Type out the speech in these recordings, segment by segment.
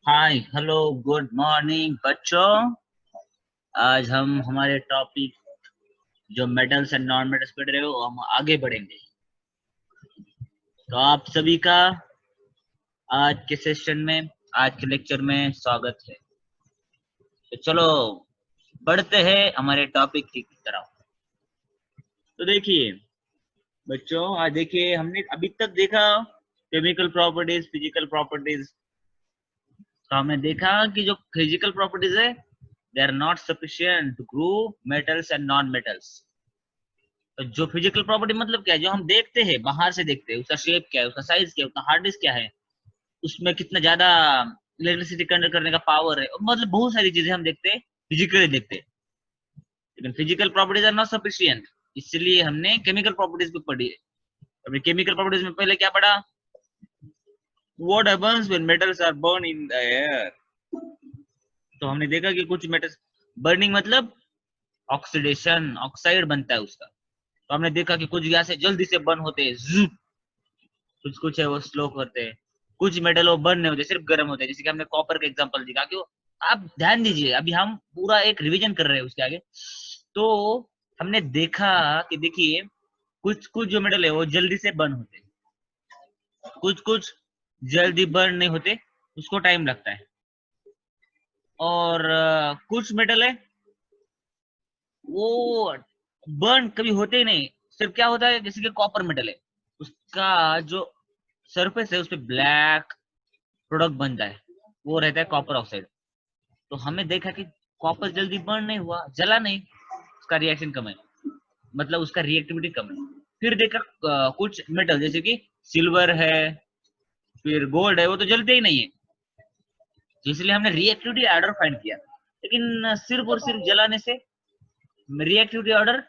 Hi hello good morning बच्चों। आज हम हमारे टॉपिक जो मेटल्स एंड नॉन मेटल्स पढ़ रहे हो हम आगे बढ़ेंगे। तो आप सभी का आज के सेशन में आज के लेक्चर में स्वागत है। तो चलो बढ़ते हैं हमारे टॉपिक की तरफ। तो देखिए बच्चों, आज देखिए हमने अभी तक देखा केमिकल प्रॉपर्टीज, फिजिकल प्रॉपर्टीज। तो हमने देखा कि जो फिजिकल प्रॉपर्टीज है they are not sufficient to group metals and non metals. तो जो फिजिकल प्रॉपर्टी मतलब क्या है, जो हम देखते हैं बाहर से देखते हैं, उसका शेप क्या है, उसका साइज क्या है, उसका हार्ड डिस्क क्या है, उसमें कितना ज्यादा इलेक्ट्रिसिटी कंडक्ट करने का पावर है, मतलब बहुत सारी चीजें हम देखते हैं, फिजिकली देखते हैं। लेकिन physical properties are not sufficient, इसलिए हमने केमिकल प्रॉपर्टीज को पढ़ी है। हमने केमिकल प्रॉपर्टीज में पहले क्या पढ़ा, what happens when metals are burn in the air. तो हमने देखा कि कुछ मेटल्स, बर्निंग मतलब ऑक्सीडेशन, ऑक्साइड बनता है उसका। तो हमने देखा कि कुछ गैसें जल्दी से बर्न होते हैं, कुछ कुछ है वो स्लो करते हैं, कुछ मेटल वो बर्न नहीं होते, सिर्फ गर्म होते हैं। जैसे कि हमने कॉपर का एग्जांपल दिखा कि आप ध्यान दीजिए, अभी हम पूरा एक रिवीजन कर रहे हैं उसके आगे। तो हमने देखा कि देखिए कुछ कुछ जो मेटल है वो जल्दी से बर्न होते हैं, कुछ कुछ जल्दी बर्न नहीं होते, उसको टाइम लगता है। और कुछ मेटल है वो बर्न कभी होते ही नहीं, सिर्फ क्या होता है, जैसे कि कॉपर मेटल है, उसका जो सरफेस है उस पे ब्लैक प्रोडक्ट बनता है, वो रहता है कॉपर ऑक्साइड। तो हमें देखा कि कॉपर जल्दी बर्न नहीं हुआ, जला नहीं, उसका रिएक्शन कम है, मतलब उसका रिएक्टिविटी कम है। फिर देखा कुछ मेटल जैसे कि सिल्वर है, फिर गोल्ड है, वो तो जलते ही नहीं है, तो इसलिए हमने रिएक्टिविटी ऑर्डर फाइंड किया। लेकिन सिर्फ और सिर्फ जलाने से रिएक्टिविटी ऑर्डर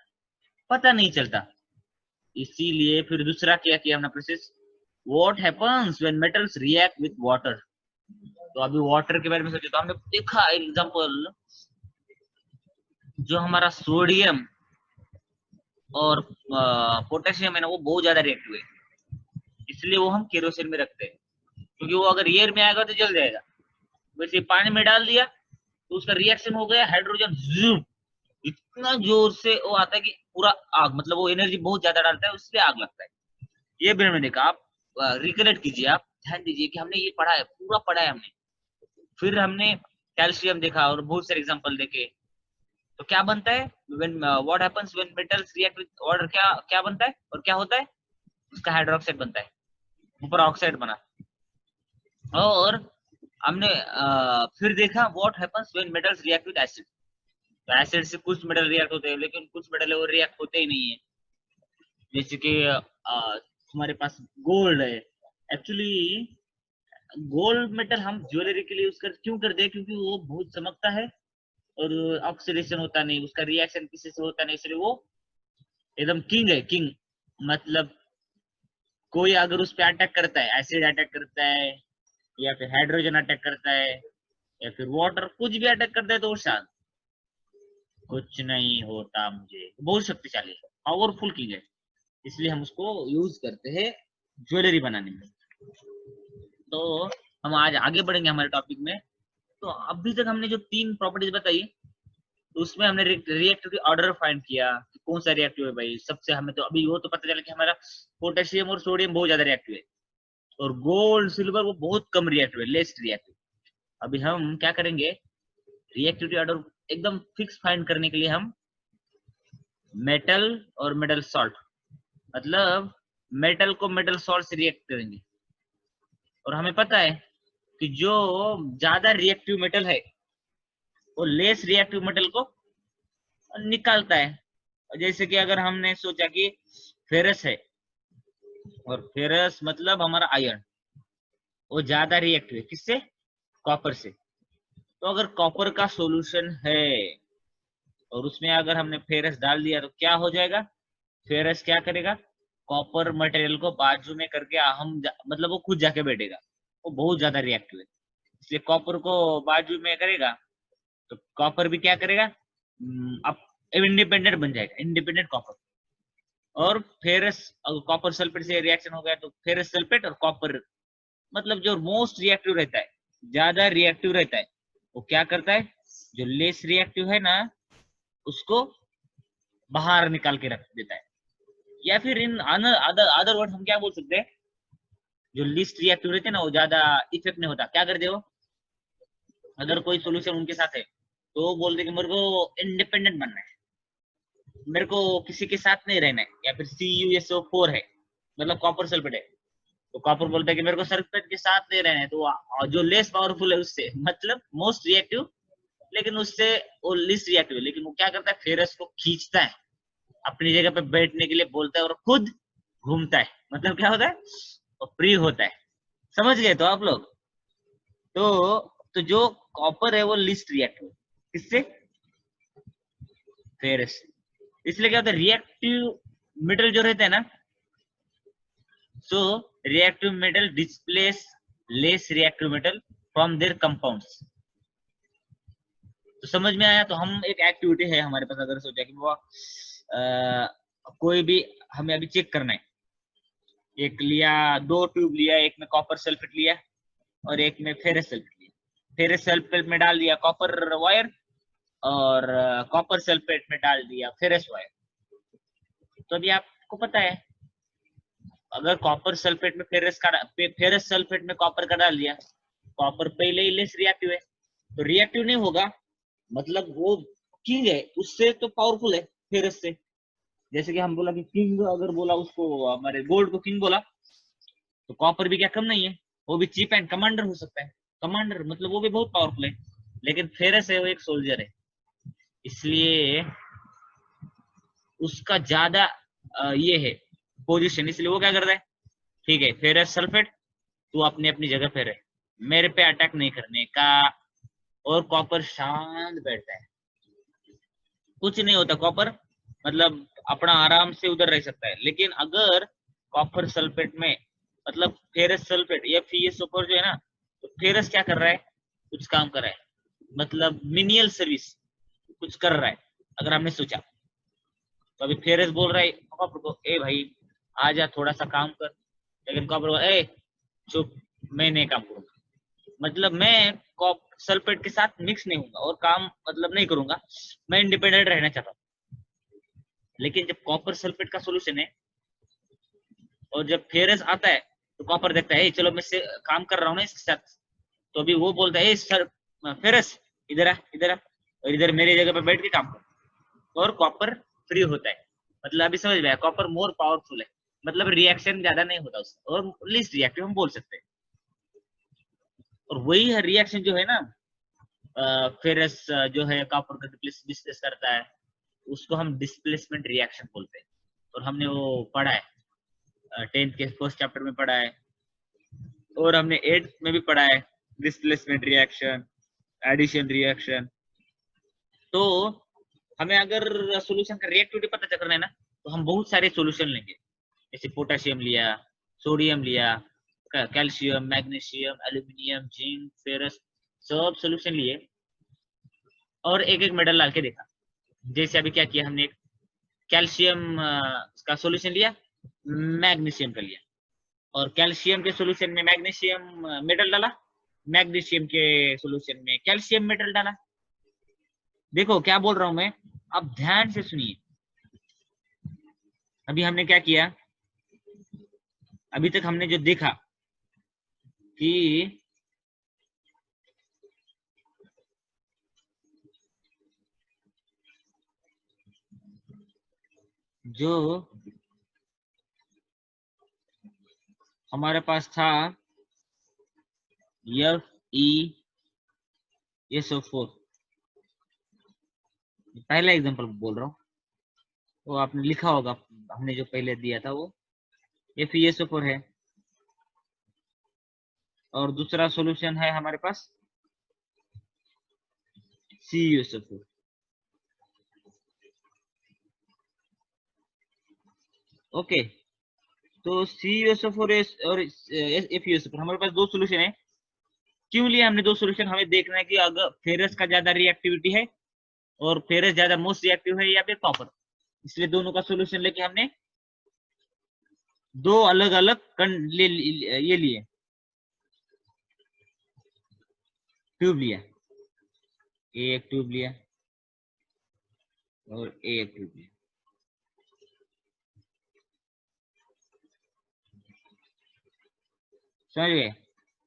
पता नहीं चलता, इसीलिए फिर दूसरा क्या किया हमने process, what happens when metals react with water. तो अभी वाटर के बारे में सोचे तो हमने देखा एग्जांपल, जो हमारा सोडियम और पोटेशियम है ना, वो बहुत ज्यादा रिएक्टिव है, इसलिए वो हम केरोसिन में रखते हैं, क्योंकि वो अगर एयर में आएगा तो जल जाएगा। वैसे पानी में डाल दिया तो उसका रिएक्शन हो गया, हाइड्रोजन इतना जोर से वो आता है कि पूरा आग, मतलब वो एनर्जी बहुत ज्यादा डालता है, उससे आग लगता है। ये भी हमने देखा। आप रिकलेक्ट कीजिए, आप ध्यान दीजिए कि हमने ये पढ़ा है, पूरा पढ़ा है हमने। फिर हमने कैल्शियम देखा और बहुत सारे एग्जांपल देखे। तो क्या बनता है when, what happens when metals react with water, क्या क्या बनता है और क्या होता है, उसका हाइड्रोक्साइड बनता है, ऊपर ऑक्साइड बना। और हमने फिर देखा what happens when metals react with acid. तो एसिड से कुछ मेटल रिएक्ट होते हैं, लेकिन कुछ मेटल वो रिएक्ट होते ही नहीं है। जैसे कि हमारे पास गोल्ड है, एक्चुअली गोल्ड मेटल हम ज्वेलरी के लिए यूज कर क्यों करते हैं, क्योंकि वो बहुत चमकता है और ऑक्सीडेशन होता नहीं, उसका रिएक्शन किसी से होता नहीं, इसलिए वो एकदम किंग है, किंग। मतलब कोई अगर उस पर अटैक करता है, एसिड अटैक करता है या फिर हाइड्रोजन अटैक करता है या फिर वाटर कुछ भी अटैक करता है, तो वो शांत, कुछ नहीं होता, मुझे बहुत शक्तिशाली है, पावरफुल किंग है, इसलिए हम उसको यूज करते हैं ज्वेलरी बनाने में। तो हम आज आगे बढ़ेंगे हमारे टॉपिक में। तो अभी तक हमने जो तीन प्रॉपर्टीज बताई, तो उसमें हमने रिएक्टिव ऑर्डर फाइंड किया कि कौन सा रिएक्टिव है भाई सबसे, हमें तो अभी वो तो पता चला कि हमारा पोटेशियम और सोडियम बहुत ज्यादा रिएक्टिव है, और गोल्ड सिल्वर वो बहुत कम रिएक्टिव है, लेस रिएक्टिव। अभी हम क्या करेंगे, रिएक्टिविटी ऑर्डर एकदम फिक्स फाइंड करने के लिए हम मेटल और मेटल सॉल्ट, मतलब मेटल को मेटल सॉल्ट से रिएक्ट करेंगे। और हमें पता है कि जो ज्यादा रिएक्टिव मेटल है वो लेस रिएक्टिव मेटल को निकालता है। जैसे कि अगर हमने सोचा कि फेरस है, और फेरस मतलब हमारा आयरन, वो ज्यादा रिएक्टिव है किससे, कॉपर से। तो अगर कॉपर का सॉल्यूशन है और उसमें अगर हमने फेरस डाल दिया तो क्या हो जाएगा, फेरस क्या करेगा, कॉपर मटेरियल को बाजू में करके मतलब वो खुद जाके बैठेगा, वो बहुत ज्यादा रिएक्टिव है, इसलिए कॉपर को बाजू में करेगा, तो कॉपर भी क्या करेगा, अब इंडिपेंडेंट बन जाएगा, इंडिपेंडेंट कॉपर। और फेरस, अगर कॉपर सल्फेट से रिएक्शन हो गया तो फेरस सल्फेट और कॉपर, मतलब जो मोस्ट रिएक्टिव रहता है ज्यादा रिएक्टिव रहता है वो क्या करता है, जो लेस रिएक्टिव है ना उसको बाहर निकाल के रख देता है। या फिर इन अदर अदर वर्ड हम क्या बोल सकते हैं, जो लिस्ट रिएक्टिव रहते हैं ना वो ज्यादा इफेक्ट नहीं होता। क्या करते हो, अगर कोई सोल्यूशन उनके साथ है तो वो बोलते कि मेरे को इंडिपेंडेंट बनना है, मेरे को किसी के साथ नहीं रहना है। या फिर CuSO4 है, मतलब कॉपर सल्फेट है, तो कॉपर बोलता है कि मेरे को सल्फेट के साथ नहीं रहना है, तो जो लेस पावरफुल है उससे, मतलब मोस्ट रिएक्टिव, लेकिन उससे वो लिस्ट रिएक्टिव है, लेकिन वो क्या करता है, फेरस को खींचता है अपनी जगह पे बैठने के लिए बोलता है और खुद घूमता है। मतलब क्या होता है, वो फ्री होता है। समझ गए तो आप लोग। तो जो कॉपर है वो लिस्ट रिएक्टिव किससे, फेरस से। इसलिए क्या होता है, रिएक्टिव मेटल जो रहता है ना, so reactive metal displace less reactive metal from their compounds. तो समझ में आया। तो हम एक एक्टिविटी है हमारे पास, अगर सोचा कि वो कोई भी हमें अभी चेक करना है, एक लिया, दो ट्यूब लिया, एक में कॉपर सल्फेट लिया और एक में फेरस सल्फेट लिया। फेरस सल्फेट में डाल दिया कॉपर वायर और कॉपर सल्फेट में डाल दिया फेरस वायर। तो अभी आपको पता है, अगर कॉपर सल्फेट में फेरस सल्फेट में कॉपर का डाल दिया, कॉपर पहले ही लेस रिएक्टिव है तो रिएक्टिव नहीं होगा, मतलब वो किंग है, उससे तो पावरफुल है फेरस से। जैसे कि हम बोला कि किंग, अगर बोला उसको, हमारे गोल्ड को किंग बोला, तो कॉपर भी क्या कम नहीं है, वो भी चीप एंड कमांडर हो सकता है। कमांडर मतलब वो भी बहुत पावरफुल है, लेकिन फेरस है वो एक सोल्जर है, इसलिए उसका ज्यादा ये है पोजीशन, इसलिए वो क्या करता है, ठीक है फेरस सल्फेट तू अपनी अपनी जगह पे रहे, मेरे पे अटैक नहीं करने का। और कॉपर शांत बैठता है, कुछ नहीं होता कॉपर, मतलब अपना आराम से उधर रह सकता है। लेकिन अगर कॉपर सल्फेट में, मतलब फेरस सल्फेट या FeSO4 जो है ना, तो फेरस क्या कर रहा है, कुछ काम कर रहा है, मतलब मिनियल सर्विस कुछ कर रहा है। अगर हमने सोचा तो अभी फेरस बोल रहा है कॉपर को, ए भाई आजा थोड़ा सा काम कर, लेकिन कॉपर को, ए चुप, मैं नहीं काम करूंगा, मतलब मैं कॉप सल्फेट के साथ मिक्स नहीं होऊंगा और काम मतलब नहीं करूंगा, मैं इंडिपेंडेंट रहना चाहता हूँ। लेकिन जब कॉपर सल्फेट का सोल्यूशन है और जब फेरस आता है, तो कॉपर देखता है चलो मैं से काम कर रहा हूँ ना इसके साथ, तो अभी वो बोलता है सर फेरस इधर आ, इधर आ, और इधर मेरी जगह पे बैठ के काम कर, और कॉपर फ्री होता है। मतलब अभी समझ में आया, कॉपर मोर पावरफुल है, मतलब रिएक्शन ज्यादा नहीं होता उसका, और लीस्ट रिएक्टिव हम बोल सकते हैं। और वही है रिएक्शन जो है ना, फेरस जो है कॉपर का डिस्प्लेस करता है, उसको हम डिस्प्लेसमेंट रिएक्शन बोलते हैं। और हमने वो पढ़ा है 10th के फर्स्ट चैप्टर में पढ़ा है, और हमने 8th में भी पढ़ा है, डिस्प्लेसमेंट रिएक्शन, एडिशन रिएक्शन। तो हमें अगर सॉल्यूशन का रिएक्टिविटी पता करना है ना, तो हम बहुत सारे सॉल्यूशन लेंगे, जैसे पोटेशियम लिया, सोडियम लिया, calcium, magnesium, aluminium, zinc, ferrous, सब सॉल्यूशन लिए और एक एक मेडल डाल के देखा। जैसे अभी क्या किया हमने, कैल्शियम का सॉल्यूशन लिया, मैग्नीशियम का लिया, और कैल्शियम के सॉल्यूशन में मैग्नीशियम मेटल डाला, मैग्नीशियम के सॉल्यूशन में कैल्शियम मेटल डाला। देखो क्या बोल रहा हूं मैं, आप ध्यान से सुनिए। अभी हमने क्या किया, अभी तक हमने जो देखा कि जो हमारे पास था FeSO4, पहला एग्जांपल बोल रहा हूँ, वो आपने लिखा होगा, हमने जो पहले दिया था वो FeSO4 है। और दूसरा सॉल्यूशन है हमारे पास CuSO4। ओके, तो CuSO4 और FeSO4 हमारे पास दो सॉल्यूशन है। क्यों लिया हमने दो सॉल्यूशन, हमें देखना है कि अगर फेरस का ज्यादा रिएक्टिविटी है और फेरस ज्यादा मोस्ट रिएक्टिव है या फिर कॉपर, इसलिए दोनों का सॉल्यूशन लेके हमने दो अलग अलग ये लिए। ट्यूब लिया, एक ट्यूब लिया और एक ट्यूब लिया, समझ गए।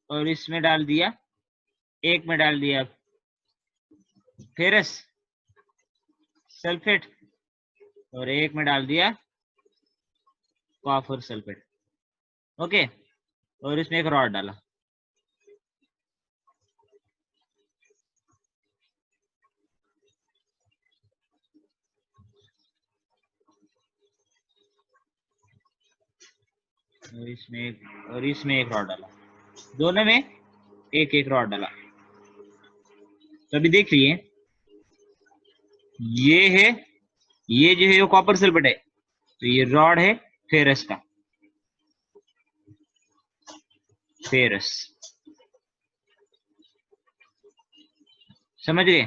और इसमें डाल दिया, एक में डाल दिया फेरस सल्फेट और एक में डाल दिया कॉपर सल्फेट। ओके, और इसमें एक रॉड डाला। और इसमें एक रॉड डाला, दोनों में एक एक रॉड डाला। तो अभी देख लिए, ये है, ये जो है वो कॉपर सल्फेट है, तो ये रॉड है फेरस का, फेरस, समझ गए।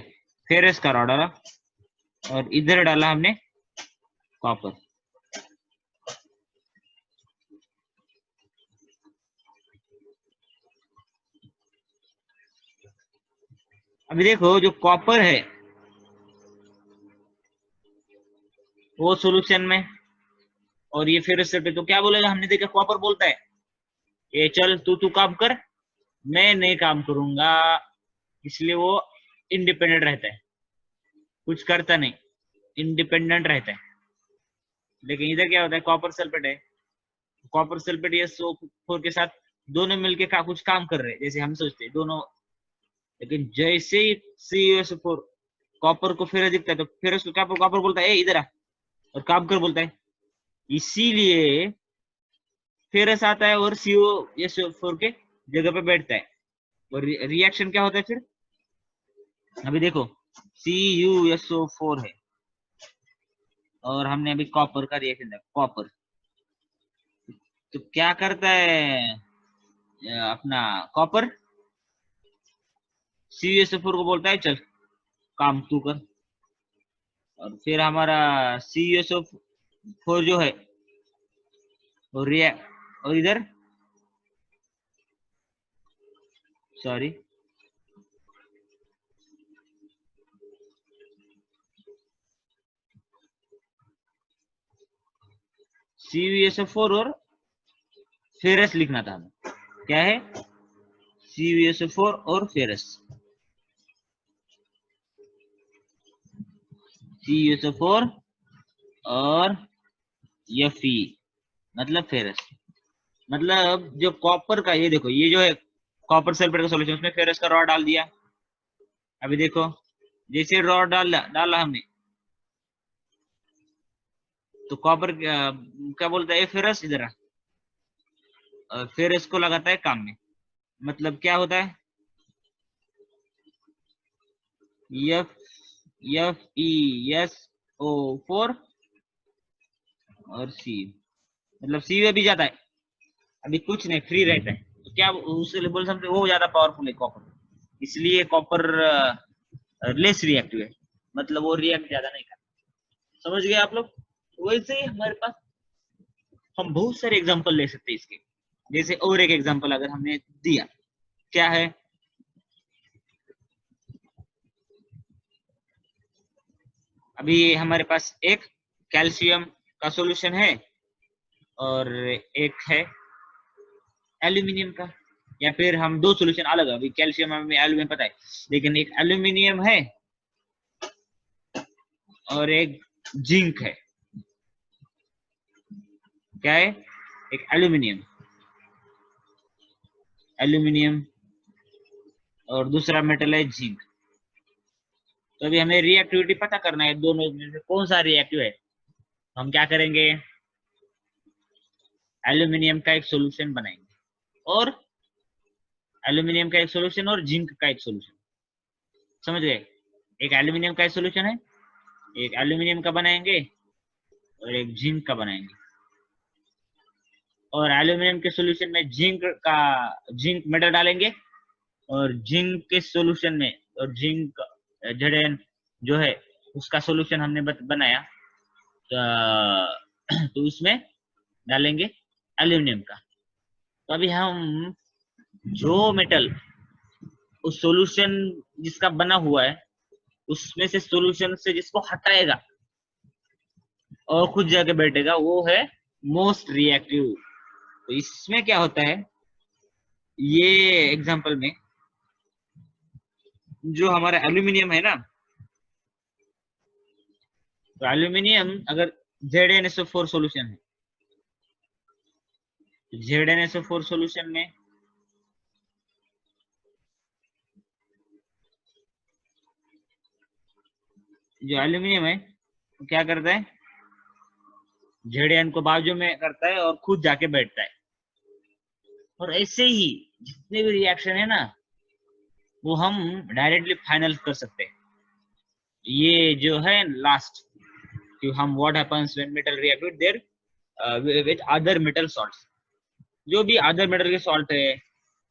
फेरस का रॉड डाला और इधर डाला हमने कॉपर। अभी देखो जो कॉपर है वो सॉल्यूशन में, और ये फेरस सल्फेट, तो क्या बोलेगा, हमने देखा कॉपर बोलता है ये चल तू काम कर, मैं नहीं काम करूंगा, इसलिए वो इंडिपेंडेंट रहता है, कुछ करता नहीं, इंडिपेंडेंट रहता है। लेकिन इधर क्या होता है, कॉपर सल्फेट है, कॉपर सल्फेट ये SO4 के साथ दोनों मिलके कुछ काम कर रहे हैं जैसे हम सोचते हैं दोनों। लेकिन जैसे ही CuSO4 कॉपर को फेरस दिखता है तो फिर उसको क्या कॉपर बोलता है, ए इधर आ, और काम कर बोलता है। इसीलिए फेरस आता है और CuSO4 के जगह पे बैठता है, और रिएक्शन क्या होता है फिर। अभी देखो CuSO4 है और हमने अभी कॉपर का रिएक्शन देखा, कॉपर तो क्या करता है अपना कॉपर, CuSO4 को बोलता है चल काम तू कर, और फिर हमारा CuSO4 जो है और और इधर सॉरी CuSO4 और फेरस लिखना था हमें, क्या है CuSO4 और फेरस, CuSO4 और Fe मतलब फेरस। मतलब जो कॉपर का, ये देखो ये जो है कॉपर सल्फेट का सॉल्यूशन, उसमें फेरस का रॉड डाल दिया। अभी देखो जैसे रॉड डाला हमने तो कॉपर क्या बोलता है, फेरस इधर फेरस को लगाता है काम में। मतलब क्या होता है, FeSO4 और C, मतलब C भी जाता है, अभी कुछ नहीं फ्री रहता है, तो क्या उसके बोल सकते वो ज्यादा पावरफुल है कॉपर, इसलिए कॉपर लेस रिएक्टिव है, मतलब वो रिएक्ट ज्यादा नहीं करता। समझ गए आप लोग। वैसे ही हमारे पास हम बहुत सारे एग्जांपल ले सकते हैं इसके। जैसे और एक एग्जांपल अगर हमने दिया, क्या है, अभी हमारे पास एक कैल्शियम का सॉल्यूशन है और एक है एल्यूमिनियम का, या फिर हम दो सॉल्यूशन अलग है, अभी कैल्शियम हमें एल्यूमिनियम पता है, लेकिन एक एल्यूमिनियम है और एक जिंक है। क्या है, एक एल्यूमिनियम, एल्यूमिनियम और दूसरा मेटल है जिंक। तो अभी हमें रिएक्टिविटी पता करना है, दोनों में से कौन सा रिएक्टिव है। हम क्या करेंगे, एल्यूमिनियम का एक सॉल्यूशन बनाएंगे और एल्यूमिनियम का एक सॉल्यूशन और जिंक का एक सॉल्यूशन, समझ गए। एक एल्यूमिनियम का एक सॉल्यूशन है, एक एल्यूमिनियम का बनाएंगे और एक जिंक का बनाएंगे। और एल्यूमिनियम के सॉल्यूशन में जिंक मेटल डालेंगे, और जिंक के सॉल्यूशन में, और जिंक Zn जो है उसका सॉल्यूशन हमने बनाया, तो उसमें डालेंगे एल्यूमिनियम का। तो अभी हम जो मेटल उस सॉल्यूशन जिसका बना हुआ है उसमें से सॉल्यूशन से जिसको हटाएगा और खुद जाके बैठेगा वो है मोस्ट रिएक्टिव। तो इसमें क्या होता है, ये एग्जांपल में जो हमारा एल्यूमिनियम है ना, तो एल्यूमिनियम अगर ZnSO4 सॉल्यूशन है, ZnSO4 सॉल्यूशन में जो एल्यूमिनियम है वो क्या करता है, Zn को बाजू में करता है और खुद जाके बैठता है। और ऐसे ही जितने भी रिएक्शन है ना वो हम डायरेक्टली फाइनल कर सकते हैं। ये जो है लास्ट कि हम what happens when metal react with their with other metal salts, जो भी अदर मेटल के सॉल्ट है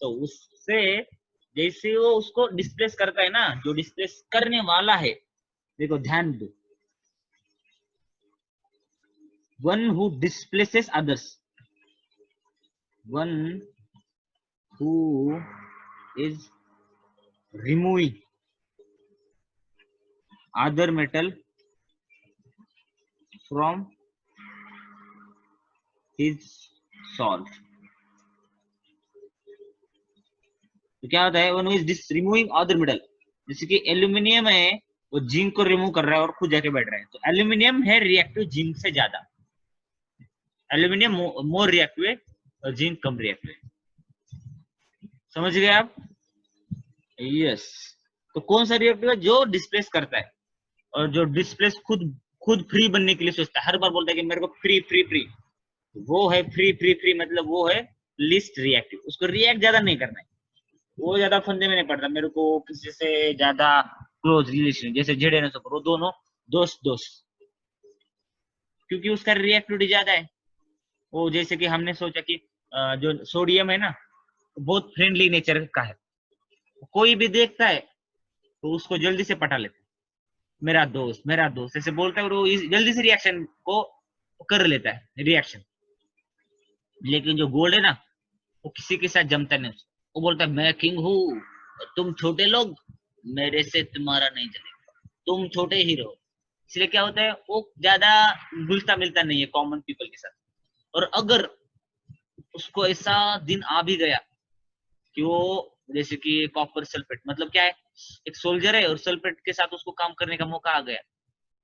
तो उससे जैसे वो उसको डिस्प्लेस करता है ना, जो डिस्प्लेस करने वाला है, देखो ध्यान दो, one who displaces others, one who is removing other metal from his salt, तो क्या होता है, one is removing other metal, जैसे कि एल्यूमिनियम है वो जिंक को रिमूव कर रहा है और खुद जाके बैठ रहा है, तो एल्यूमिनियम है रिएक्टिव जिंक से ज्यादा, एल्यूमिनियम मोर रिएक्टिव है और जिंक कम रिएक्टिव है। समझ गए आप? यस। तो कौन सा रिएक्टिव है जो डिस्प्लेस करता है और जो डिस्प्लेस खुद खुद फ्री बनने के लिए सोचता है, हर बार बोलता है कि मेरे को फ्री फ्री फ्री, वो है फ्री फ्री फ्री, मतलब वो है लिस्ट रिएक्टिव, उसको रिएक्ट ज्यादा नहीं करना है, वो ज्यादा फंदे में नहीं पड़ता, मेरे को किसी से ज्यादा क्लोज रिलेशन, जैसे ZnSO4 वो दोनों दोस्त दोस्त, क्योंकि उसका रिएक्टिविटी ज्यादा है। वो जैसे कि हमने सोचा कि जो सोडियम है ना बहुत फ्रेंडली नेचर का है, कोई भी देखता है तो उसको जल्दी से पटा लेता है, मेरा दोस्त ऐसे बोलता है और वो जल्दी से रिएक्शन को कर लेता है रिएक्शन। लेकिन जो गोल्ड है ना वो किसी के साथ जमता नहीं, वो बोलता है मैं किंग हूँ, तुम छोटे लोग, मेरे से तुम्हारा नहीं चलेगा, तुम छोटे ही रहो। इसलिए क्या होता है, वो ज्यादा घुलता मिलता नहीं है कॉमन पीपल के साथ। और अगर उसको ऐसा दिन आ भी गया कि वो जैसे कि कॉपर सल्फेट, मतलब क्या है, एक सोल्जर है और सल्फेट के साथ उसको काम करने का मौका आ गया,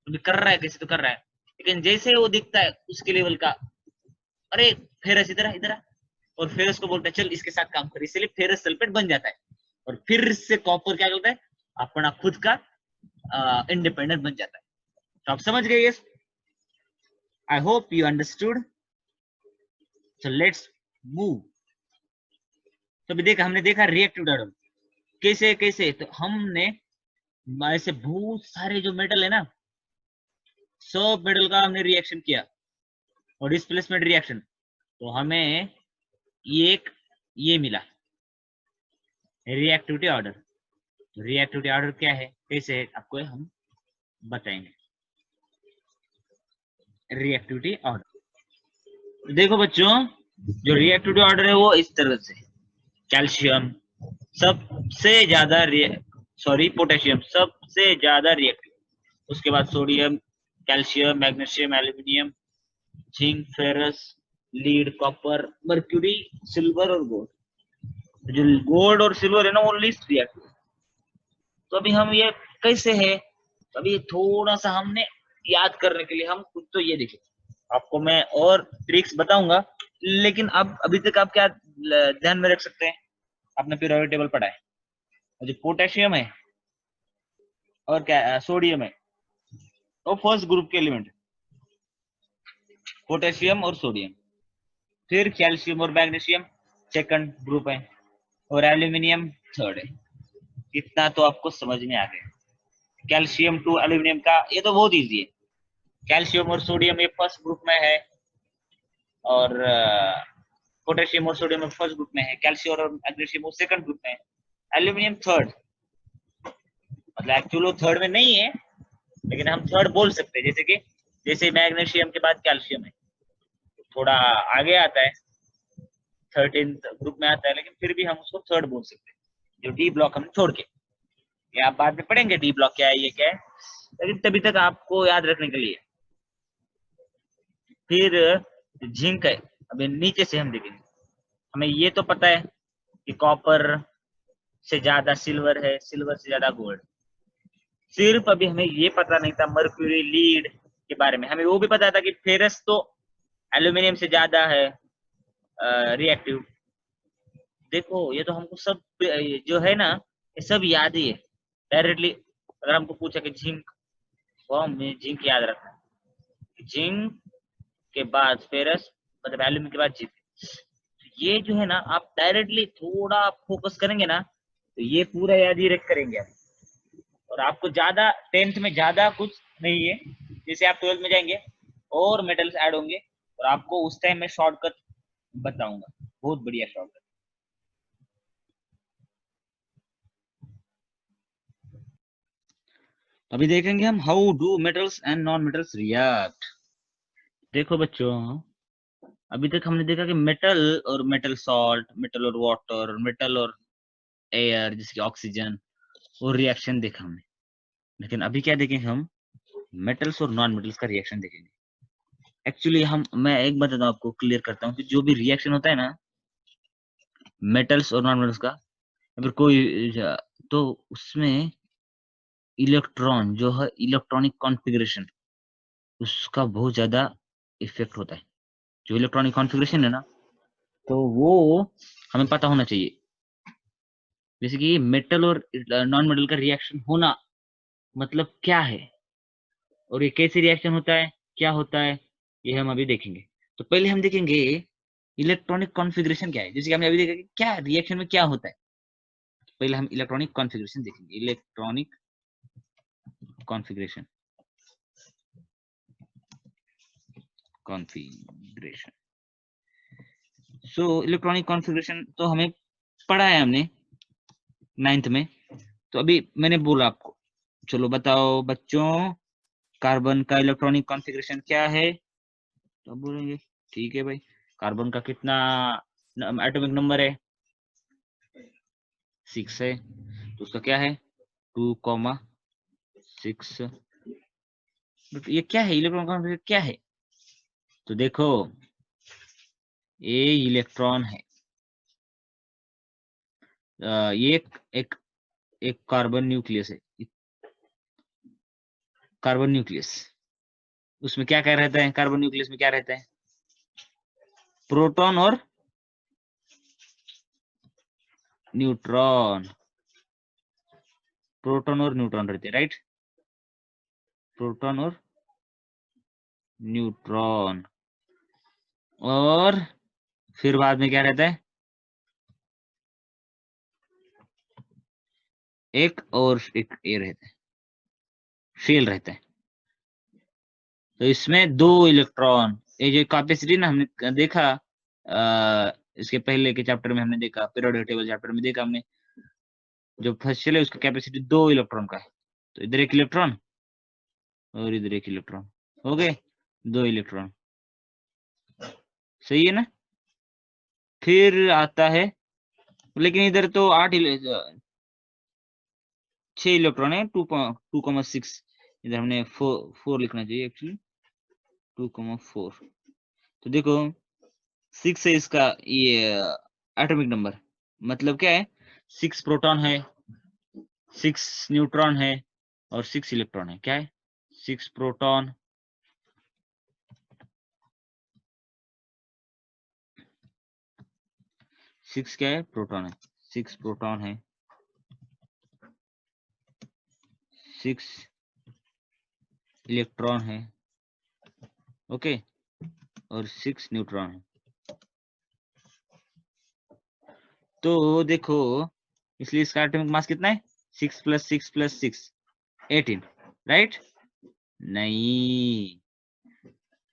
तो भी कर रहा है, कैसे तो कर रहा है, लेकिन जैसे वो दिखता है उसके लेवल का, अरे फेरस इधर इधर, और फेरस को बोलता है चल इसके साथ काम कर, इसलिए फेरस सल्फेट बन जाता है, और फिर से कॉपर क्या करता है, अपना खुद का इंडिपेंडेंट बन जाता है। तो आप समझ गए? Yes, I hope you understood. So let's move. तो अभी देखा, हमने देखा रिएक्टिव डायग्राम कैसे कैसे, तो हमने ऐसे बहुत सारे जो मेटल है ना, सब मेटल का हमने रिएक्शन किया और डिस्प्लेसमेंट रिएक्शन, तो हमें ये मिला रिएक्टिविटी ऑर्डर। तो रिएक्टिविटी ऑर्डर क्या है, कैसे है, आपको हम बताएंगे। रिएक्टिविटी ऑर्डर देखो बच्चों, जो रिएक्टिविटी ऑर्डर है वो इस तरह से, कैल्शियम सबसे ज्यादा, पोटेशियम सबसे ज्यादा रिएक्टिव, उसके बाद sodium, calcium, magnesium, aluminium, zinc, ferrous, lead, copper, mercury, silver और गोल्ड। जो गोल्ड और सिल्वर है ना वो लीस्ट रिएक्टिव। तो अभी हम ये कैसे है, अभी थोड़ा सा हमने याद करने के लिए हम खुद तो ये देखें, आपको मैं और ट्रिक्स बताऊंगा, लेकिन अब अभी तक आप क्या ध्यान में रख सकते हैं, आपने पीरियोडिक टेबल पढ़ा है, जो पोटेशियम है और क्या सोडियम है वो फर्स्ट ग्रुप के एलिमेंट, पोटेशियम और सोडियम। फिर कैल्शियम और मैग्नीशियम सेकंड ग्रुप है और एल्यूमिनियम थर्ड है। इतना तो आपको समझ में आ गया। कैल्शियम टू एल्यूमिनियम का ये तो बहुत इजी है, कैल्शियम और सोडियम ये फर्स्ट ग्रुप में है और पोटेशियम और सोडियम फर्स्ट ग्रुप में है, कैल्शियम और मैग्नीशियम वो सेकंड ग्रुप में है, एल्यूमिनियम थर्ड, मतलब एक्चुअली थर्ड में नहीं है लेकिन हम थर्ड बोल सकते हैं, जैसे कि जैसे मैग्नीशियम के बाद कैल्शियम है, थोड़ा आगे आता है, 13th ग्रुप में आता है, लेकिन फिर भी हम उसको थर्ड बोल सकते हैं। जो डी ब्लॉक हम छोड़ के, ये आप बाद में पढ़ेंगे डी ब्लॉक क्या है, ये क्या है, लेकिन तभी तक आपको याद रखने के लिए। फिर जिंक है, अभी नीचे से हम देखेंगे। हमें ये तो पता है कि कॉपर से ज्यादा सिल्वर है, सिल्वर से ज्यादा गोल्ड। सिर्फ अभी हमें ये पता नहीं था मर्क्यूरी, लीड के बारे में। हमें वो भी पता था कि फेरस तो एल्यूमिनियम से ज्यादा है रिएक्टिव। देखो ये तो हमको सब जो है ना, ये सब याद ही है डायरेक्टली। अगर हमको पूछा कि जिंक, तो हमें जिंक याद रखना है। जिंक के बाद फेरस, मतलब एल्यूमिनियम के बाद जिंक। ये जो है ना, आप डायरेक्टली थोड़ा फोकस करेंगे ना, तो ये पूरा याद ही रख करेंगे आप। और आपको ज्यादा टेंथ में ज्यादा कुछ नहीं है, जैसे आप ट्वेल्थ में जाएंगे और मेटल्स ऐड होंगे, और आपको उस टाइम में शॉर्टकट बताऊंगा, बहुत बढ़िया शॉर्टकट। अभी देखेंगे हम how do metals and non metals react. देखो बच्चों, अभी तक हमने देखा कि मेटल और मेटल सॉल्ट, मेटल और वाटर, मेटल और एयर जैसे कि ऑक्सीजन, और रिएक्शन देखा हमने। लेकिन अभी क्या देखेंगे हम, मेटल्स और नॉन मेटल्स का रिएक्शन देखेंगे। एक्चुअली मैं एक बात बताऊं आपको, क्लियर करता हूँ कि जो भी रिएक्शन होता है ना मेटल्स और नॉन मेटल्स का, अगर कोई तो उसमें इलेक्ट्रॉन जो है, इलेक्ट्रॉनिक कॉन्फ़िगरेशन, उसका बहुत ज्यादा इफेक्ट होता है। जो इलेक्ट्रॉनिक कॉन्फ़िगरेशन है ना, तो वो हमें पता होना चाहिए। जैसे कि मेटल और नॉन मेटल का रिएक्शन होना मतलब क्या है, और ये कैसे रिएक्शन होता है, क्या होता है, ये हम अभी देखेंगे। तो पहले हम देखेंगे इलेक्ट्रॉनिक कॉन्फ़िगरेशन क्या है। जैसे कि हमने अभी देखा कि क्या रिएक्शन में क्या होता है। पहले हम इलेक्ट्रॉनिक कॉन्फ़िगरेशन देखेंगे। Electronic configuration, configuration. So electronic configuration तो हमें पढ़ा है हमने 9th में। तो अभी मैंने बोला आपको, चलो बताओ बच्चों, कार्बन का इलेक्ट्रॉनिक कॉन्फ़िगरेशन क्या है। तो आप बोलेंगे ठीक है भाई, कार्बन का कितना एटॉमिक नंबर है, 6 है। तो उसका क्या है, 2,6। बट ये क्या है, इलेक्ट्रॉन कॉन्फ़िगरेशन क्या है। तो देखो, ये इलेक्ट्रॉन है, ये एक एक कार्बन न्यूक्लियस है, कार्बन न्यूक्लियस। उसमें क्या क्या रहता है, कार्बन न्यूक्लियस में क्या रहता है, प्रोटॉन और न्यूट्रॉन। प्रोटॉन और न्यूट्रॉन रहते हैं, राइट। प्रोटॉन और न्यूट्रॉन। और फिर बाद में क्या रहता है, एक ये रहता है, शेल रहता है। तो इसमें 2 इलेक्ट्रॉन, ये जो कैपेसिटी ना हमने देखा इसके पहले के चैप्टर में हमने देखा, पीरियोडिक टेबल चैप्टर में देखा हमने, जो फर्स्ट शेल है उसका कैपेसिटी 2 इलेक्ट्रॉन का है। तो इधर एक इलेक्ट्रॉन और इधर एक इलेक्ट्रॉन, हो गए 2 इलेक्ट्रॉन, सही है ना। फिर आता है, लेकिन इधर तो 6 इलेक्ट्रॉन है, 2,6। इधर हमने 4 लिखना चाहिए एक्चुअली, 2,4। तो देखो 6 है इसका ये एटॉमिक नंबर, मतलब क्या है, 6 प्रोटॉन है, 6 न्यूट्रॉन है, और 6 इलेक्ट्रॉन है। क्या है, 6 प्रोटॉन, 6 क्या है, प्रोटॉन है, 6 प्रोटॉन है, 6 इलेक्ट्रॉन है, ओके, और 6 न्यूट्रॉन है। तो देखो, इसलिए इसका एटॉमिक मास कितना है, 6 + 6 + 6 18, राइट। नहीं,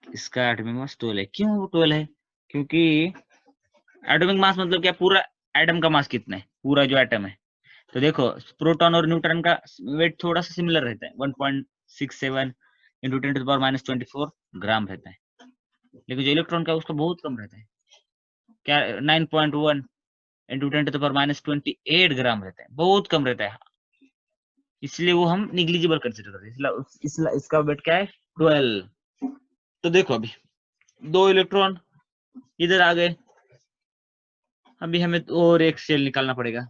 इसका एटॉमिक मास 12 है। क्यों 12 है, क्योंकि एटॉमिक मास मतलब क्या, पूरा एटम का मास कितना है, पूरा जो एटम है। तो देखो प्रोटॉन और न्यूट्रॉन का वेट थोड़ा सा सिमिलर रहता है, 1.67 × 10⁻24 ग्राम रहता है। लेकिन जो इलेक्ट्रॉन का उसका बहुत कम रहता है, क्या 9.1 इंटू 10⁻28 ग्राम रहता है, बहुत कम रहता है, इसलिए वो हम निग्लिजिबल कंसिडर करते हैं। इसलिए इसका वेट क्या है 12। तो देखो अभी 2 इलेक्ट्रॉन इधर आ गए, अभी हमें और एक शेल निकालना पड़ेगा।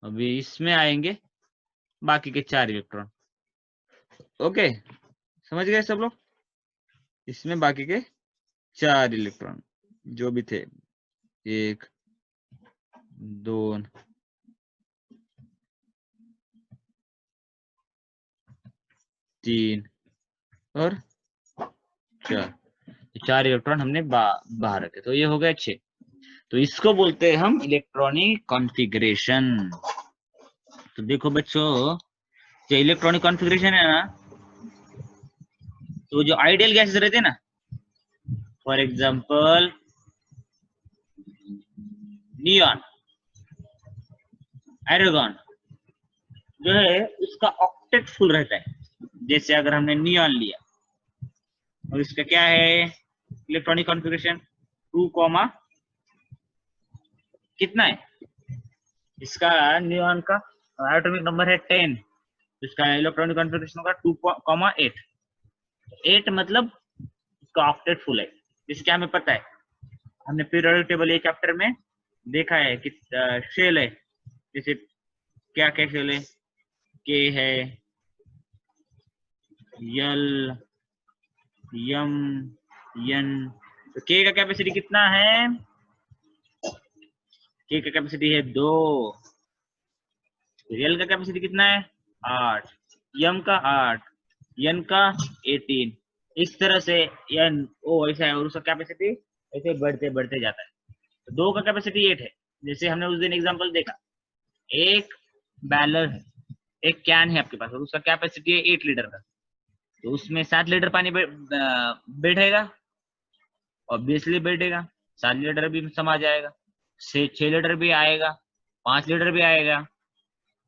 अभी इसमें आएंगे बाकी के 4 इलेक्ट्रॉन। ओके, समझ गए सब लोग? इसमें बाकी के 4 इलेक्ट्रॉन जो भी थे, 1 2 3 और 4, 4 इलेक्ट्रॉन हमने बाहर रखे, तो ये हो गया 6। तो इसको बोलते हैं हम इलेक्ट्रॉनिक कॉन्फ़िगरेशन। तो देखो बच्चों, जो इलेक्ट्रॉनिक कॉन्फ़िगरेशन है ना, तो जो आइडियल गैसेस रहते हैं ना, फॉर एग्जांपल नियॉन, एरागोन, जो है उसका ऑक्टेट फुल रहता है। जैसे अगर हमने नियॉन लिया और इसका क्या है इलेक्ट्रॉनिक कॉन्फ़िगरेशन 2, कितना है इसका, नियॉन का एटॉमिक नंबर है 10, इसका इलेक्ट्रॉनिक कॉन्फ़िगरेशन होगा 2,8। 8 मतलब इसका ऑक्टेट फुल है। इसके हमें पता है, हमने पीरियोडिक टेबल ये चैप्टर में देखा है कि शेल है, जैसे क्या क्या शेल है, के है, यल, यम, यन। तो के का कैपेसिटी कितना है, के का कैपेसिटी है 2, यल का कैपेसिटी कितना है 8, यम का 8, यन का 18। इस तरह से यन ओ ऐसा है, और उसका कैपेसिटी ऐसे बढ़ते बढ़ते जाता है। तो 2 का कैपेसिटी 8 है। जैसे हमने उस दिन एग्जांपल देखा, एक बैलर है, एक कैन है आपके पास, और उसका कैपेसिटी है 8 लीटर का, तो उसमें 7 लीटर पानी बैठेगा, ऑब्वियसली बैठेगा, 7 लीटर भी समा जाएगा, 6 लीटर भी आएगा, 5 लीटर भी आएगा,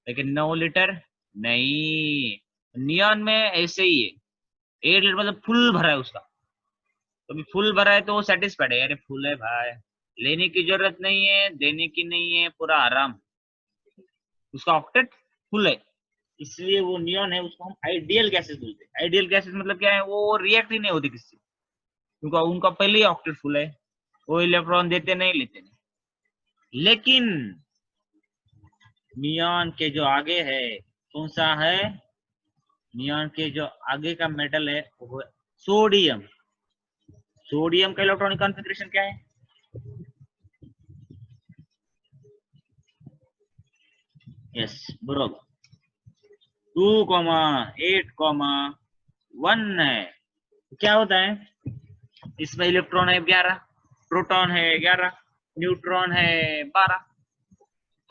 लेकिन 9 लीटर नहीं। नियॉन में ऐसे ही है, 8 लीटर मतलब फुल भरा है उसका। तो अभी फुल भरा है तो वो सेटिस्फाइड है, अरे फुल है भाई, लेने की जरूरत नहीं है, देने की नहीं है, पूरा आराम, उसका ऑक्टेट फुल है, इसलिए वो नियॉन है, उसको हम आइडियल गैसेस बोलते हैं। आइडियल गैसेस मतलब क्या है, वो रिएक्ट ही नहीं होती किससे, क्योंकि उनका पहले ही ऑक्टेट फुल है, वो इलेक्ट्रॉन देते नहीं, लेते नहीं। लेकिन नियॉन के जो आगे है, कौन सा है, नियॉन के जो आगे का मेटल है वो सोडियम। सोडियम का इलेक्ट्रॉनिक कॉन्फ़िगरेशन क्या है, यस बरोबर, 2,8,1 है। तो क्या होता है, इसमें इलेक्ट्रॉन है 11, प्रोटॉन है 11, न्यूट्रॉन है 12।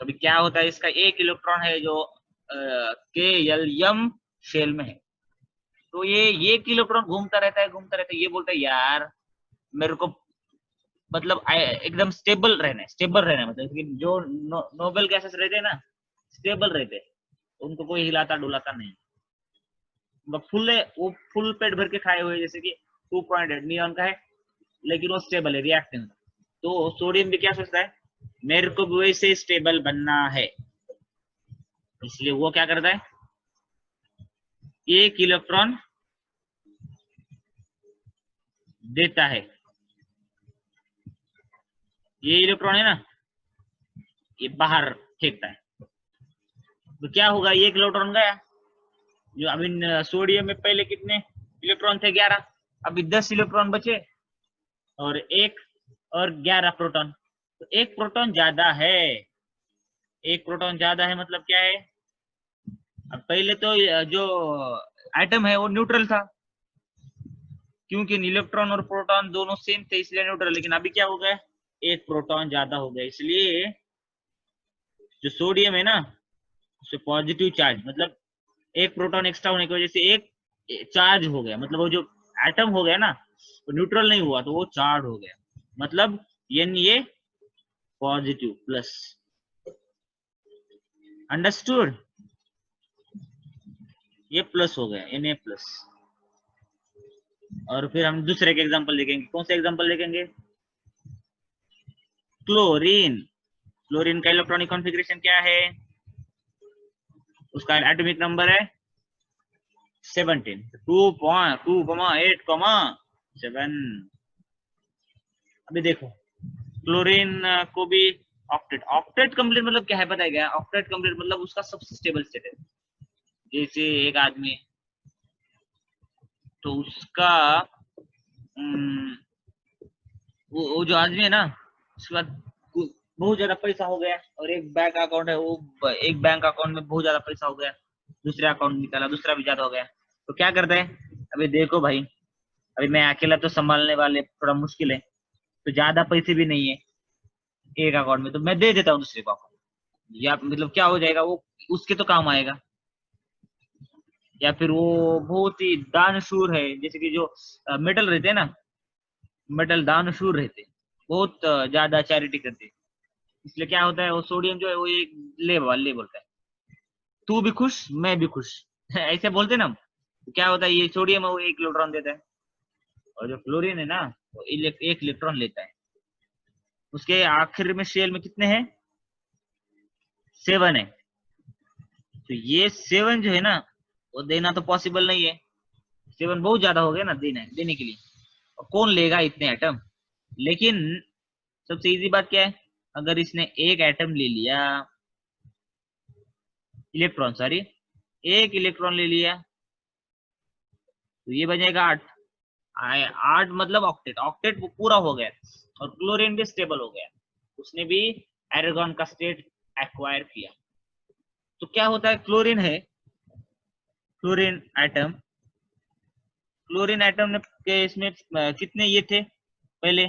तो अभी क्या होता है, इसका एक इलेक्ट्रॉन है जो के एल यम शेल में है, तो ये एक इलेक्ट्रॉन घूमता रहता है, घूमता रहता है, ये बोलता है यार मेरे को मतलब एकदम स्टेबल रहना है, स्टेबल रहना है, मतलब कि जो नोबेल गैसेस रहते हैं ना, स्टेबल रहते हैं, उनको कोई हिलाता डुलाता नहीं, मतलब फुल है, वो फुल पेट भर के खाए हुए, जैसे कि 2.8 नियॉन का है, लेकिन वो स्टेबल है, रिएक्ट नहीं होता। तो सोडियम भी क्या सोचता है, मेरे को भी वैसे स्टेबल बनना है, इसलिए वो क्या करता है, एक इलेक्ट्रॉन देता है, ये इलेक्ट्रॉन है ना, ये बाहर फेंकता है, तो क्या होगा, एक इलेक्ट्रॉन गया, जो अभी सोडियम में पहले कितने इलेक्ट्रॉन थे 11, अभी 10 इलेक्ट्रॉन बचे, और एक और 11 प्रोटॉन, तो एक प्रोटॉन ज्यादा है, एक प्रोटॉन ज्यादा है मतलब क्या है, अब पहले तो जो एटम है वो न्यूट्रल था, क्योंकि इलेक्ट्रॉन और प्रोटॉन दोनों सेम थे इसलिए न्यूट्रल, लेकिन अभी क्या हो गया, एक प्रोटॉन ज्यादा हो गया, इसलिए जो सोडियम है ना, उससे पॉजिटिव चार्ज, मतलब एक प्रोटॉन एक्स्ट्रा होने की वजह से एक चार्ज हो गया, मतलब वो जो एटम हो गया ना, वो न्यूट्रल नहीं हुआ, तो वो चार्ज हो गया, मतलब एन ये पॉजिटिव प्लस, अंडरस्टूड, ये प्लस हो गया एन ए प्लस। और फिर हम दूसरे के एग्जांपल देखेंगे, कौन से एग्जांपल देखेंगे, क्लोरीन, क्लोरीन का इलेक्ट्रॉनिक कॉन्फ़िगरेशन क्या है? उसका एटॉमिक नंबर है 17, 2.8,7। अभी देखो क्लोरीन को भी ऑक्टेट, ऑक्टेट कंप्लीट मतलब क्या है पता है क्या? ऑक्टेट कंप्लीट मतलब उसका सबसे स्टेबल स्टेट है। जैसे एक आदमी तो उसका वो जो आदमी है ना, उसके बाद बहुत ज्यादा पैसा हो गया और एक बैंक अकाउंट है, वो एक बैंक अकाउंट में बहुत ज्यादा पैसा हो गया, दूसरे अकाउंट निकाला, दूसरा भी ज्यादा हो गया, तो क्या करते हैं? अभी देखो भाई, अभी मैं अकेला तो संभालने वाले थोड़ा मुश्किल है, तो ज्यादा पैसे भी नहीं है एक अकाउंट में, तो मैं दे देता हूँ दूसरे को अकाउंट, या मतलब क्या हो जाएगा, वो उसके तो काम आएगा। या फिर वो बहुत ही दानशूर है, जैसे कि जो मेटल रहते हैं ना, मेटल दानशूर रहते, बहुत ज्यादा चैरिटी करते, इसलिए क्या होता है वो सोडियम जो है वो एक ले बोलता है, तू भी खुश मैं भी खुश ऐसे बोलते ना हम। तो क्या होता है, ये सोडियम है वो एक इलेक्ट्रॉन देता है, और जो क्लोरीन है ना वो एक इलेक्ट्रॉन लेता है। उसके आखिर में शेल में कितने हैं? 7 है। तो ये 7 जो है ना वो देना तो पॉसिबल नहीं है, 7 बहुत ज्यादा हो गया ना देने के लिए, और कौन लेगा इतने एटम? लेकिन सबसे इजी बात क्या है, अगर इसने एक एटम ले लिया, इलेक्ट्रॉन सॉरी, एक इलेक्ट्रॉन ले लिया, तो ये बनेगा 8। 8 मतलब ऑक्टेट, ऑक्टेट वो पूरा हो गया, और क्लोरीन भी स्टेबल हो गया, उसने भी एरागोन का स्टेट एक्वायर किया। तो क्या होता है, क्लोरीन है, क्लोरीन एटम, क्लोरीन एटम के इसमें कितने ये थे पहले,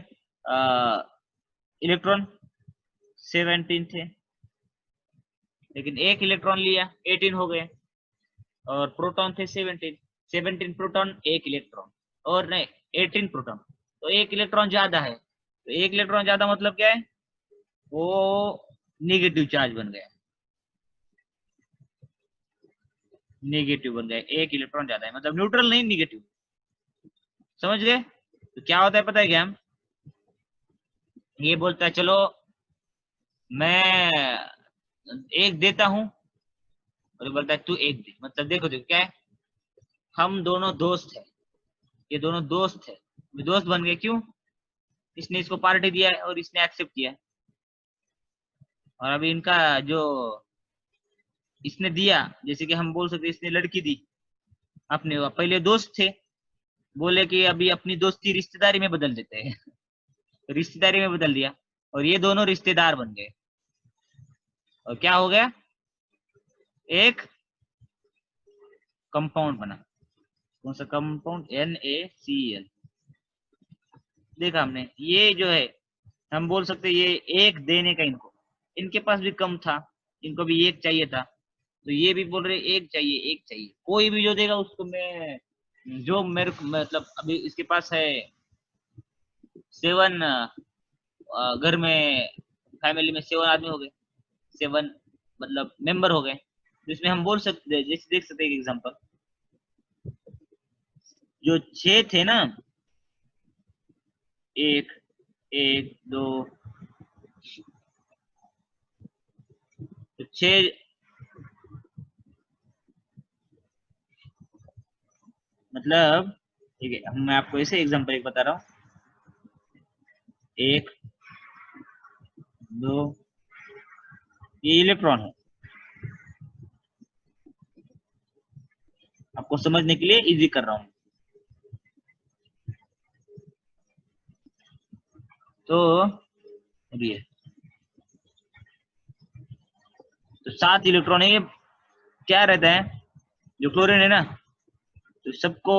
इलेक्ट्रॉन 17 थे, लेकिन एक इलेक्ट्रॉन लिया 18 हो गए, और प्रोटॉन थे 17, 17 प्रोटॉन एक इलेक्ट्रॉन, और नहीं 18 प्रोटॉन, तो एक इलेक्ट्रॉन ज्यादा है, तो एक इलेक्ट्रॉन ज्यादा मतलब क्या है, वो निगेटिव चार्ज बन गया, नेगेटिव बन गया, एक इलेक्ट्रॉन ज्यादा है, मतलब न्यूट्रल नहीं निगेटिव, समझ गए? तो क्या होता है पता है क्या, हम ये बोलता है चलो मैं एक देता हूं, और ये बोलता है तू एक दे, मतलब देखो देखो क्या है, हम दोनों दोस्त हैं, ये दोनों दोस्त है, दोस्त बन गए, क्यों? इसने इसको पार्टी दिया है और इसने एक्सेप्ट किया, और अभी इनका जो इसने दिया, जैसे कि हम बोल सकते इसने लड़की दी अपने, पहले दोस्त थे, बोले कि अभी अपनी दोस्ती रिश्तेदारी में बदल देते हैं रिश्तेदारी में बदल दिया, और ये दोनों रिश्तेदार बन गए, और क्या हो गया, एक कंपाउंड बना। कौन सा कंपाउंड? NaCl। देखा हमने, ये जो है हम बोल सकते ये एक देने का, इनको इनके पास भी कम था, इनको भी एक चाहिए था, तो ये भी बोल रहे एक चाहिए एक चाहिए, कोई भी जो देगा उसको मैं, जो मेरे को मतलब अभी इसके पास है 7, घर में फैमिली में 7 आदमी हो गए, 7 मतलब मेंबर हो गए, तो इसमें हम बोल सकते हैं, जैसे देख सकते हैं एग्जांपल, जो 6 थे ना, एक एक दो, तो 6 मतलब, ठीक है मैं आपको ऐसे एग्जांपल एक बता रहा हूँ, एक दो, ये इलेक्ट्रॉन है, आपको समझने के लिए इजी कर रहा हूँ, तो अभी है, तो 7 इलेक्ट्रॉन है, ये क्या रहता है, जो क्लोरीन है ना, तो सबको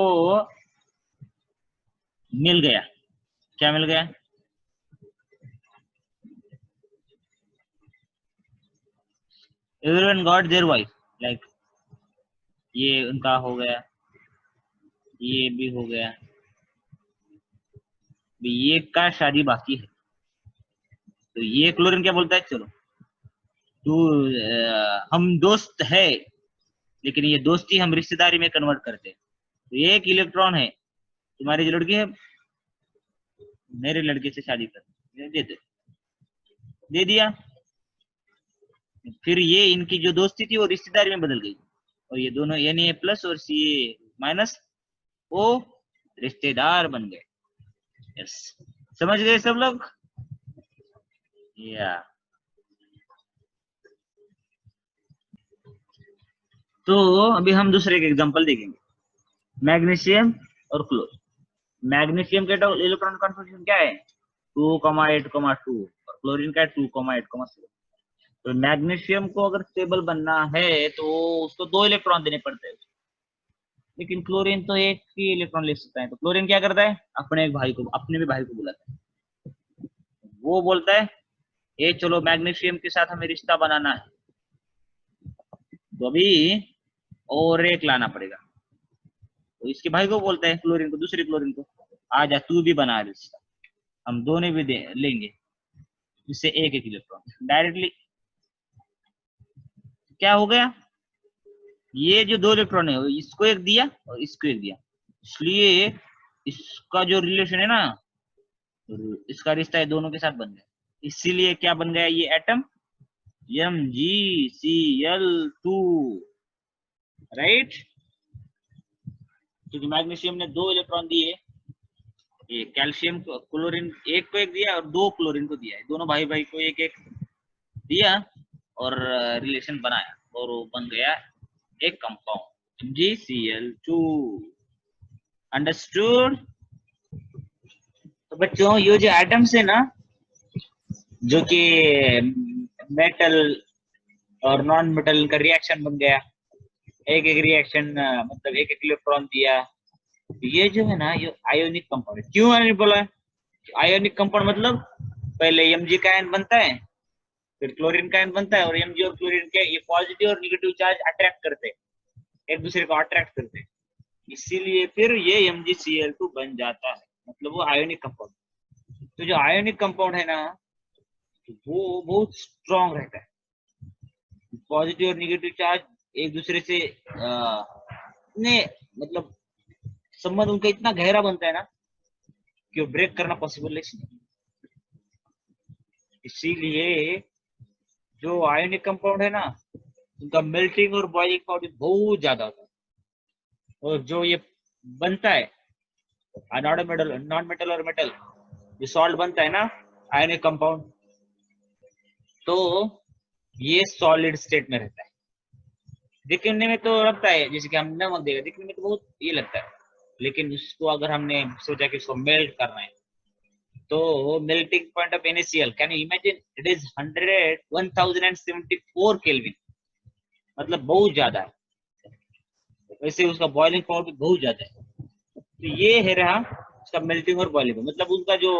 मिल गया, क्या मिल गया, everyone got their wife, like ये उनका हो गया, ये भी हो गया, ये का शादी बाकी है, तो ये क्लोरीन क्या बोलता है, चलो तू हम दोस्त है, लेकिन ये दोस्ती हम रिश्तेदारी में कन्वर्ट करते हैं, तो ये एक इलेक्ट्रॉन है, तुम्हारी जो लड़की है मेरे लड़के से शादी कर दे दे, दे दिया। फिर ये इनकी जो दोस्ती थी वो रिश्तेदारी में बदल गई, और ये दोनों Na+ और Ca- वो रिश्तेदार बन गए। यस, समझ गए सब लोग? या तो अभी हम दूसरे के एग्जांपल देखेंगे, मैग्नीशियम और क्लोरीन। मैग्नीशियम का इलेक्ट्रॉन कॉन्फ़िगरेशन क्या है, 2,8,2, और क्लोरीन का है 2,8,7। तो मैग्नीशियम को अगर स्टेबल बनना है तो उसको 2 इलेक्ट्रॉन देने पड़ते हैं, लेकिन क्लोरीन तो एक ही इलेक्ट्रॉन ले सकता है। तो क्लोरीन क्या करता है, अपने एक भाई को, अपने भी भाई को बुलाता है। वो बोलता है ये चलो मैग्नीशियम के साथ हमें रिश्ता बनाना है, तो अभी और एक लाना पड़ेगा। तो इसके भाई को बोलता है, क्लोरीन को, दूसरे क्लोरीन को, आ जा तू भी बना रिश्ता, हम दोनों भी लेंगे इससे एक एक इलेक्ट्रॉन डायरेक्टली। क्या हो गया, ये जो 2 इलेक्ट्रॉन है इसको एक दिया और इसको एक दिया, इसलिए इसका जो रिलेशन है ना, इसका रिश्ता है दोनों के साथ बन गया। इसीलिए क्या बन गया ये एटम, MgCl2, राइट। क्योंकि मैग्नीशियम ने 2 इलेक्ट्रॉन दिए, ये कैल्शियम को, क्लोरीन एक को एक दिया और 2 क्लोरीन को दिया है, दोनों भाई भाई को एक एक दिया और रिलेशन बनाया, और वो बन गया एक कंपाउंड MgCl2। अंडरस्टूड? तो बच्चों ये जो एटम्स है ना, जो कि मेटल और नॉन मेटल का रिएक्शन बन गया, एक एक रिएक्शन मतलब एक एक इलेक्ट्रॉन दिया, ये जो है ना ये आयोनिक कंपाउंड है। क्यों आयोनिक बोला है? आयोनिक कंपाउंड मतलब पहले Mg का आयन बनता है, फिर क्लोरीन का आयन बनता है, और Mg और क्लोरीन के ये पॉजिटिव और नेगेटिव चार्ज अट्रैक्ट करते हैं, एक दूसरे को अट्रैक्ट करते हैं, इसीलिए फिर ये MgCl2 बन जाता है, मतलब वो आयोनिक कंपाउंड। तो जो आयोनिक कंपाउंड है ना वो बहुत स्ट्रॉन्ग रहता है, पॉजिटिव और नेगेटिव चार्ज एक दूसरे से इतने मतलब संबंध उनका इतना गहरा बनता है ना कि वो ब्रेक करना पॉसिबल नहीं। इसीलिए जो आयोनिक कंपाउंड है ना उनका मेल्टिंग और बॉइलिंग पॉइंट बहुत ज्यादा होता है, और जो ये बनता है नॉन मेटल और मेटल, ये सॉल्ट बनता है ना आयोनिक कंपाउंड, तो ये सॉलिड स्टेट में रहता है। दिखने में तो लगता है जैसे कि हम नमक देगा, दिखने में तो बहुत ये लगता है, लेकिन उसको अगर हमने सोचा कि उसको मेल्ट करना है, तो melting point of NaCl, can you imagine, it is 1074 kelvin, मतलब बहुत ज्यादा है। वैसे उसका बॉइलिंग पॉइंट भी बहुत ज्यादा है। तो ये है रहा उसका मेल्टिंग और बॉइलिंग, मतलब उसका जो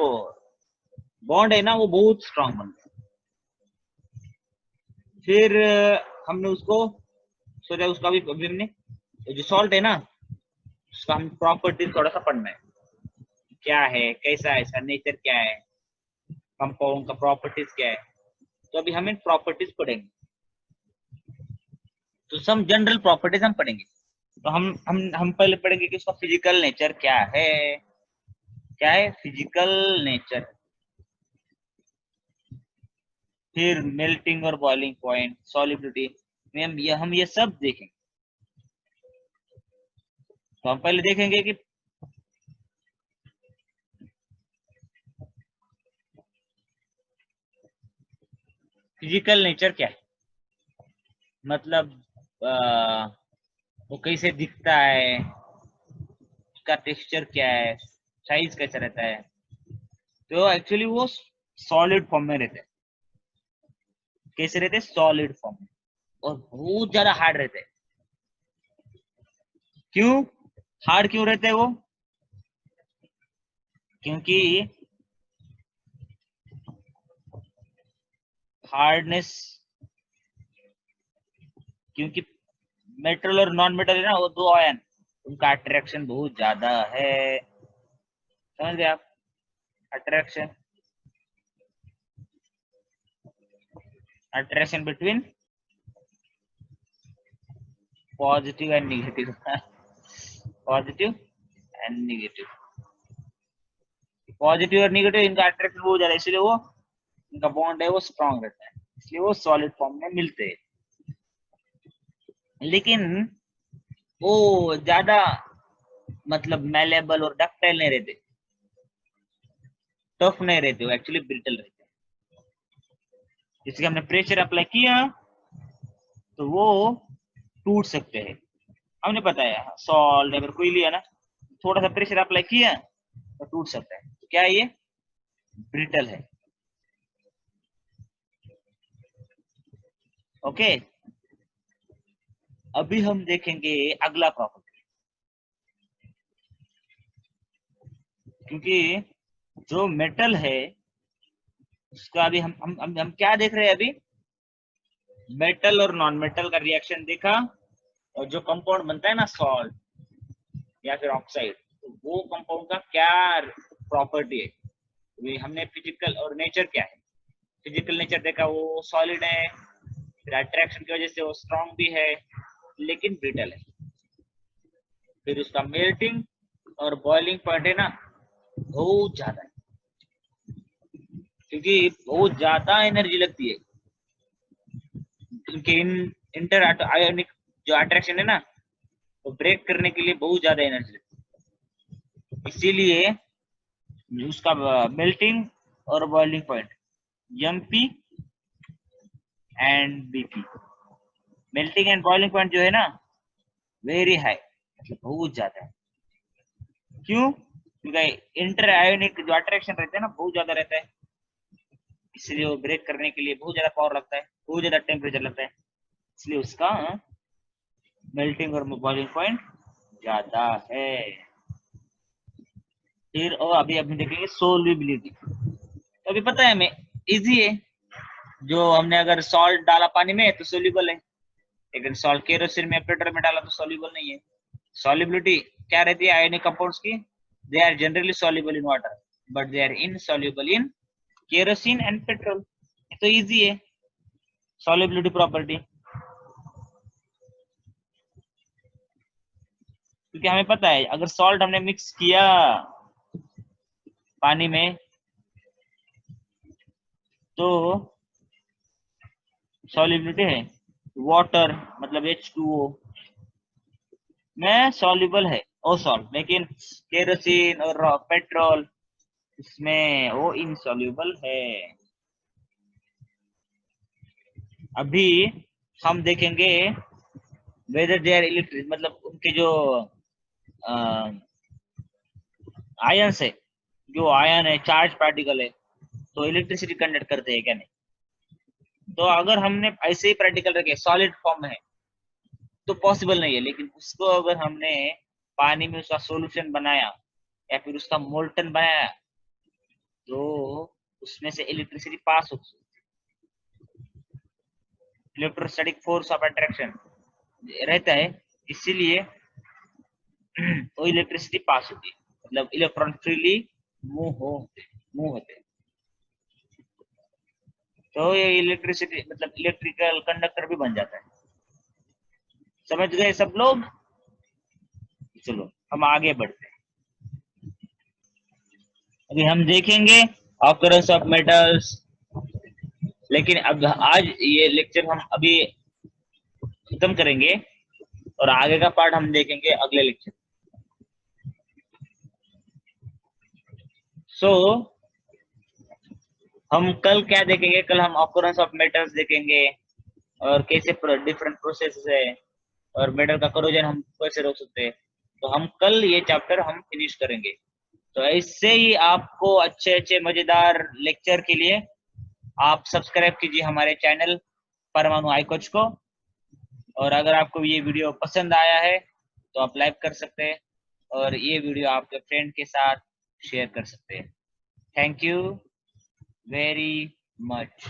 बॉन्ड है ना वो बहुत स्ट्रांग बन गया। फिर हमने उसको सोचा, उसका भी अभी हमने जो सॉल्ट है ना उसका हम प्रॉपर्टीज थोड़ा सा पढ़ना है, क्या है, कैसा है, इसका नेचर क्या है, कंपाउंड का प्रॉपर्टीज क्या है। तो अभी हम इन प्रॉपर्टीज पढ़ेंगे, तो सम जनरल प्रॉपर्टीज हम पढ़ेंगे। तो हम पहले पढ़ेंगे कि उसका फिजिकल नेचर क्या है। क्या है फिजिकल नेचर, फिर मेल्टिंग और बॉइलिंग पॉइंट, सॉलिबिलिटी में हम ये सब देखेंगे। तो हम पहले देखेंगे कि फिजिकल नेचर क्या है, मतलब वो कैसे दिखता है, उसका टेक्सचर क्या है, साइज कैसा रहता है। तो एक्चुअली वो सॉलिड फॉर्म में रहते हैं। कैसे रहते हैं, सॉलिड फॉर्म में, और बहुत ज्यादा हार्ड रहते हैं। क्यों हार्ड क्यों रहते हैं वो, क्योंकि हार्डनेस, क्योंकि मेटल और नॉन मेटल है ना वो 2 आयन, उनका अट्रैक्शन बहुत ज्यादा है। समझ गए आप, attraction, attraction between positive and negative, positive and negative, positive और निगेटिव इनका अट्रैक्शन बहुत ज्यादा, इसलिए वो उनका बॉन्ड है वो स्ट्रांग रहता है, इसलिए वो सॉलिड फॉर्म में मिलते हैं। लेकिन वो ज्यादा मतलब मैलेबल और डक्टाइल नहीं रहते, टफ नहीं रहते, वो एक्चुअली ब्रिटल रहते हैं। जैसे हमने प्रेशर अप्लाई किया तो वो टूट सकते हैं। हमने पता है सॉल्ट अगर कोई लिया ना, थोड़ा सा प्रेशर अप्लाई किया तो टूट सकता है, तो क्या ये ब्रिटल है। ओके, अभी हम देखेंगे अगला प्रॉपर्टी, क्योंकि जो मेटल है उसका अभी हम क्या देख रहे हैं अभी, मेटल और नॉन मेटल का रिएक्शन देखा, और जो कंपाउंड बनता है ना सॉल्ट या फिर ऑक्साइड, तो वो कंपाउंड का क्या प्रॉपर्टी है, तो हमने फिजिकल और नेचर क्या है। फिजिकल नेचर देखा, वो सॉलिड है, फिर अट्रैक्शन की वजह से वो स्ट्रांग भी है लेकिन ब्रिटल है। फिर उसका मेल्टिंग और बॉइलिंग पॉइंट है ना बहुत ज्यादा है, क्योंकि बहुत ज्यादा एनर्जी लगती है उनके इंटर आयोनिक जो अट्रैक्शन है ना, वो ब्रेक करने के लिए बहुत ज्यादा एनर्जी लगती है। इसीलिए उसका मेल्टिंग और boiling point MP and BP, melting and boiling point जो है ना वेरी हाई, मतलब बहुत ज्यादा है। क्यों? क्योंकि इंटर आयोनिक जो अट्रैक्शन रहता है ना बहुत ज्यादा रहता है, इसलिए वो ब्रेक करने के लिए बहुत ज्यादा पावर लगता है, बहुत ज्यादा टेम्परेचर लगता है, इसलिए उसका मेल्टिंग और बॉइलिंग पॉइंट ज्यादा है। फिर और अभी अभी देखेंगे सोल्युबिलिटी। तो अभी पता है हमें, इजी है, जो हमने अगर सॉल्ट डाला पानी में तो सोल्यूबल है, लेकिन सॉल्ट केरोसिन में पेट्रोल में डाला तो सोल्यूबल नहीं है। सॉल्युबिलिटी क्या रहती है आयोनिक कंपाउंड्स की, they are generally soluble in water but they are insoluble in kerosene and petrol. तो इजी है सॉल्युबिलिटी प्रॉपर्टी, क्योंकि हमें पता है अगर सॉल्ट हमने मिक्स किया पानी में तो सॉल्युबिलिटी है, वाटर मतलब H2O में सॉल्युबल है ओ सॉल्ट, लेकिन केरोसिन और पेट्रोल इसमें वो इनसॉल्युबल है। अभी हम देखेंगे वेदर दे आर इलेक्ट्रिक, मतलब उनके जो आयंस है, जो आयन है चार्ज पार्टिकल है, तो इलेक्ट्रिसिटी कंडक्ट करते हैं क्या नहीं। तो अगर हमने ऐसे ही पार्टिकल रखे सॉलिड फॉर्म में है तो पॉसिबल नहीं है, लेकिन उसको अगर हमने पानी में उसका सॉल्यूशन बनाया या फिर उसका मोल्टन बनाया तो उसमें से इलेक्ट्रिसिटी पास हो सकती है। इलेक्ट्रोस्टैटिक फोर्स ऑफ अट्रैक्शन रहता है, इसीलिए वो इलेक्ट्रिसिटी पास होती है, मतलब इलेक्ट्रॉन फ्रीली मूव होते हैं। तो ये इलेक्ट्रिसिटी मतलब इलेक्ट्रिकल कंडक्टर भी बन जाता है। समझ गए सब लोग? चलो हम आगे बढ़ते हैं। अभी हम देखेंगे ऑकरेंस ऑफ मेटल्स, लेकिन अब आज ये लेक्चर हम अभी खत्म करेंगे और आगे का पार्ट हम देखेंगे अगले लेक्चर। सो हम कल क्या देखेंगे, कल हम ऑकरेंस ऑफ मेटल्स देखेंगे और कैसे डिफरेंट प्रोसेस है और मेटल का करोजन हम कैसे रोक सकते हैं। तो हम कल ये चैप्टर हम फिनिश करेंगे। तो ऐसे ही आपको अच्छे अच्छे मजेदार लेक्चर के लिए आप सब्सक्राइब कीजिए हमारे चैनल परमाणु आई कोच को, और अगर आपको ये वीडियो पसंद आया है तो आप लाइक कर सकते हैं और ये वीडियो आपके फ्रेंड के साथ शेयर कर सकते हैं। Thank you very much.